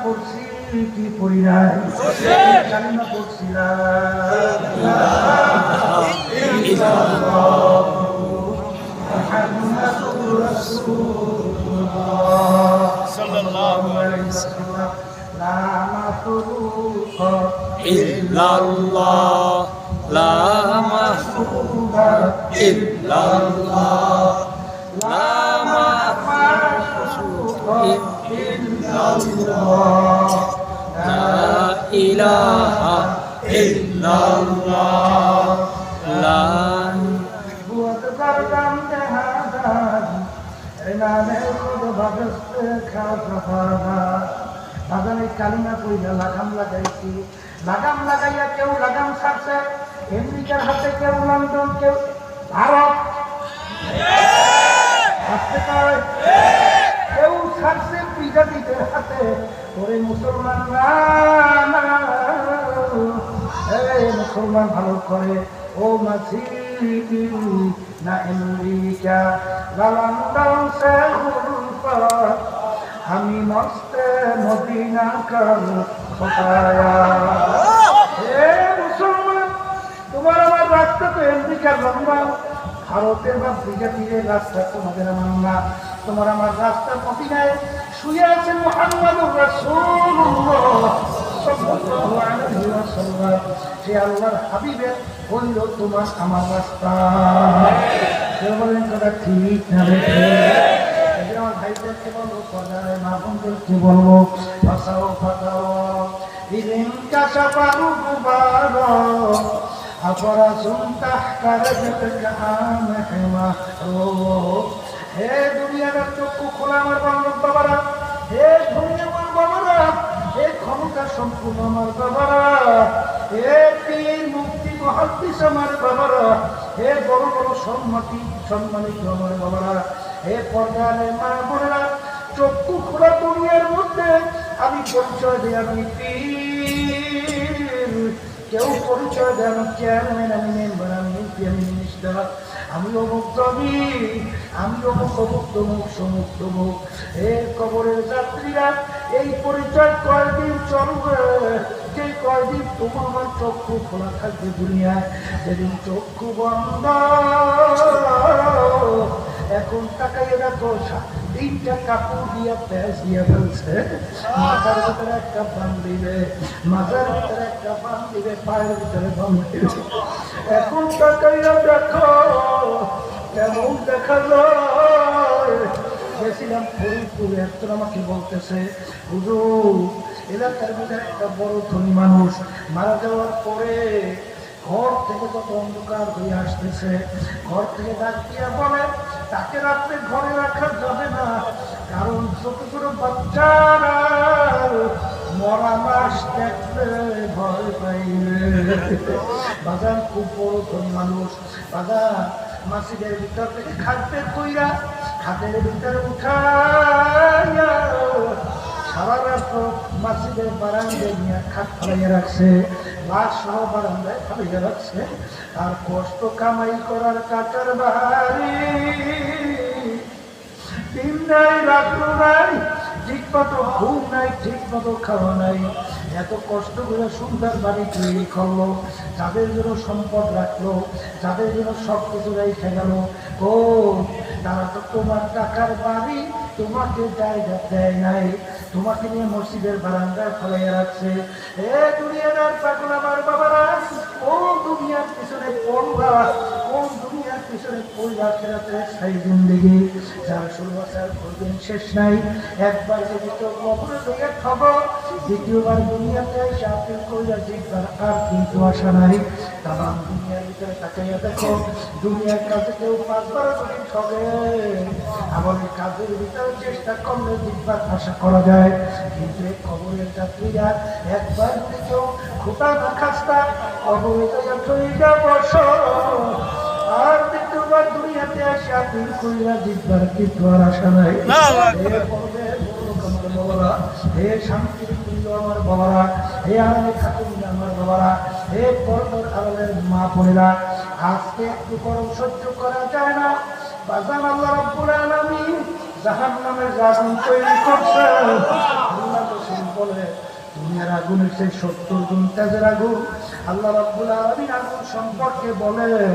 পড়ছি কি পড়ি নাই কালিমা পড়ছি না মুহাম্মাদুর রাসূলুল্লাহ সাল্লাল্লাহু আলাইহি ওয়াসাল্লাম লা মাখলুকা ইল্লাল্লাহ লা মাখলুকা ইল্লাল্লাহ লা মাখলুকা ইল্লাল্লাহ লা ইলাহা ইল্লাল্লাহ লা বুয়াত করদাম দেহাদান এনানে খুদ ভগস্ত খাফাদা আদানে কালিমা কইলা লাগাম লাগাইছি লাগাম লাগাইয়া কেউ লাগাম ছাড়ছে আমেরিকার হাতে কেউ লন্ডন কেউ ভারত আসতে পারে কেউ ছাড়ছে বিজাতিদের হাতে ওরে মুসলমানরা মুসলমান ভালো করে ও মাঝি না আমেরিকা লন্ডন সে আমি মস্তে মদিনা কর খোদায়া হে মুসলমান তোমার আমার রাস্তা তো আমেরিকার লন্ডন ভারতের বা বিজাতির রাস্তা তোমাদের আমার না তোমার আমার রাস্তা মদিনায় শুয়ে আছে মুহাম্মাদুর রাসূলুল্লাহ সাল্লাল্লাহু আলাইহি ওয়াসাল্লাম সে আল্লাহর হাবিবের হইল তোমার আমার রাস্তা কেউ বলেন কথা ঠিক না আমার ভাইদেরকে বলবো পর্দারে মা বোনদেরকে বলবো ফাসাও ফাসাও ইলিম কাশাফারু গুবারো আফরাসুন তাহকারাজাতকা আমহিমা ও হে দুনিয়ার চক্ষু খোলা আমার বাবারা হে দুনিয়ার বাবারা হে ক্ষমতা সম্পূর্ণ আমার বাবারা হে পীর মুক্তি মহাদ্দিস আমার বাবারা হে বড় বড় সম্মানিত আমার বাবারা হে পর্দারে মা বোনেরা চক্ষু খোলা দুনিয়ার মধ্যে আমি পরিচয় দিই আমি পীর কেউ পরিচয় দেয় আমি চেয়ারম্যান আমি মেম্বার আমি এমপি আমি মিনিস্টার আমি অমুক জমি আমি অমুক তমুক সমুক তমুক হে কবরের যাত্রীরা এই পরিচয় কয়দিন চলবে যে কয়দিন তোমার আমার চক্ষু খোলা থাকবে দুনিয়ায় যেদিন চক্ষু বন্ধ এখন তাকাইয়ে দেখো তিনটা কাপড় দিয়া প্যাঁচ দিয়া ফেলছে মাথার ভিতরে একটা বান দিবে মাথার ভিতরে একটা বান দিবে পায়ের ভিতরে বান দিবে এখন তাকাইয়া দেখো কেমন দেখা যায় গেছিলাম ফরিদপুরে একজন আমাকে বলতেছে হুজুর এলাকার ভিতরে একটা বড় ধনী মানুষ মারা যাওয়ার পরে ঘর থেকে কত অন্ধকার হয়ে আসতেছে ঘর থেকে ডাক দিয়া বলে তাকে রাত্রে ঘরে রাখা যাবে না কারণ ছোট ছোট বাচ্চারা মরা মাস দেখলে ভয় পাইবে বাজার খুব বড় ধনী মানুষ বাজার মাসিদের ভিতর থেকে খাদ্যের কইরা খাদের ভিতরে উঠাইয়া সারা রাত মাসিদের বারান্দায় নিয়ে খাট ফেলাইয়া রাখছে লাশ সহ বারান্দায় ফেলাইয়া রাখছে আর কষ্ট কামাই করার টাকার বাড়ি দিন নাই রাত্র নাই ঠিক মতো ঘুম নাই ঠিক মতো খাওয়া নাই এত কষ্ট করে সুন্দর বাড়ি তৈরি করলো যাদের জন্য সম্পদ রাখলো যাদের জন্য সব কিছু রেখে গেল ও তারা তো তোমার টাকার বাড়ি তোমাকে জায়গা দেয় নাই তোমাকে নিয়ে মসজিদের বারান্দায় ফেলাইয়া রাখছে এ দুনিয়ার পাগল আমার বাবারা কোন দুনিয়ার পিছনে পড়বা কোন দুনিয়ার পিছনে পড়বা ফেরাতে সেই জিন্দেগি যার 16 বছর করবেন শেষ নাই একবার যদি তো কবরে ঢুকে খাবো দ্বিতীয়বার দুনিয়াতে শাপিল কইরা জিতবার আর কিন্তু আশা নাই তামাম দুনিয়ার ভিতরে তাকাইয়া দেখো দুনিয়ার কাছে কেউ 5 বার করে ঠকে আবার কাজের ভিতরে চেষ্টা করলে জিতবার আশা করা যায় কিন্তু কবরের যাত্রীরা একবার যদি কেউ খোটা না খাস্তা কবরে যাত্রীরা বসো আর দ্বিতীয়বার দুনিয়াতে আসে আপনি কইরা জিতবার কিন্তু আর আশা নাই হে শান্তির কুঞ্জ আমার বাবারা হে আরামে থাকুন আমার বাবারা হে পর্বত আড়ালের মা বোনেরা আজকে একটু গরম সহ্য করা যায় না বাজান আল্লাহ রাব্বুল আলামিন জাহান্নামের আগুন তৈরি করছে আল্লাহ রাসূল বলে আগুনের সেই 70 গুণ তেজের আগুন। আল্লাহ রাব্বুল আলামিন আগুন সম্পর্কে বলেন,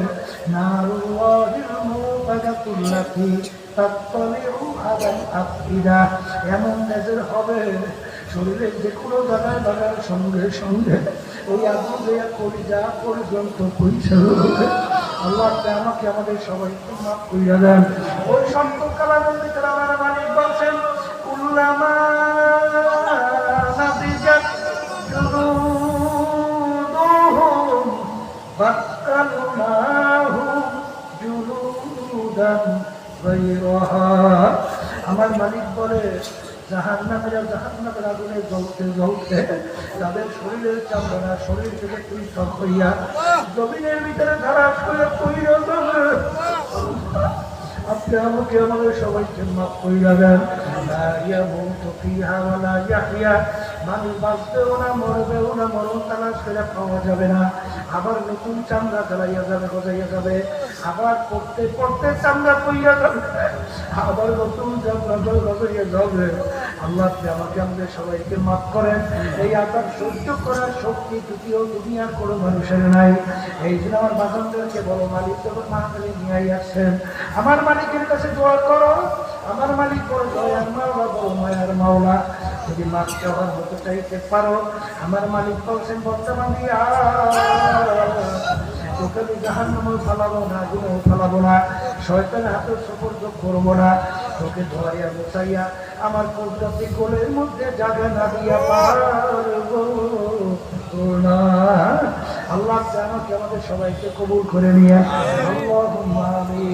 নারুল্লাহিল মুকাদ্দাতুল্লাতি তাত্তালিউ আলাল আফইদা, এমন তেজের হবে শরীরের যে কোনো জায়গায় লাগার সঙ্গে সঙ্গে ওই আগুন দেয়া কলিজা পর্যন্ত পরিষ্কার হবে। আল্লাহ আমাকে আমাদের সবাইকে মাফ করিয়া দেন। ওই সন্ত কালামের ভিতরে আমার মালিক বলছেন, কুল্লামা নাদিজাত জুলুদুহুম বাক্কালনাহুম জুলুদান গায়রাহা। আমার মালিক বলে, জাহান্নামের আগুনে জ্বলতে জ্বলতে তাদের শরীরের চামড়া শরীর থেকে পৃথক হইয়া জমিনের ভিতরে ধারাস করে পইরা যাবে। আপনি আমাকে আমাদের সবাইকে মাফ কইরা দেন। মানুষ বাঁচবেও না, মরবেও না, মরণ তালাশ করে পাওয়া যাবে না। আবার নতুন চামড়া জ্বালাইয়া যাবে, গজাইয়া যাবে, আবার পড়তে পড়তে চামড়া পইয়া যাবে, আবার নতুন চামড়া গজাইয়া যাবে। আল্লাহ আমাকে আমাদের সবাইকে মাফ করেন। এই আযাব সহ্য করার শক্তি দ্বিতীয় দুনিয়ার কোনো মানুষের নাই। এই জন্য আমার বাজানদেরকে বলো, মালিক যখন মাহফিলে নিয়ে আসছেন, আমার মালিকের কাছে দোয়া করো। আমার মালিক বড় দয়ার মাওলা, বড় মায়ার মাওলা। যদি মাফ চাওয়ার মতো চাইতে পারো, আমার মালিক বলছেন, বর্তমান তোকে আমি জাহান্নামেও ফালাবো না, আগুনেও ফালাবো না, শয়তানের হাতে সুপর্দ করবো না। তোকে ধরাইয়া বসাইয়া আমার কুদরতি কোলের মধ্যে জায়গা না দিয়া পারবো না। আল্লাহ আমাকে আমাদের সবাইকে কবুল করে নিয়ে। আল্লাহুম্মা আমিন।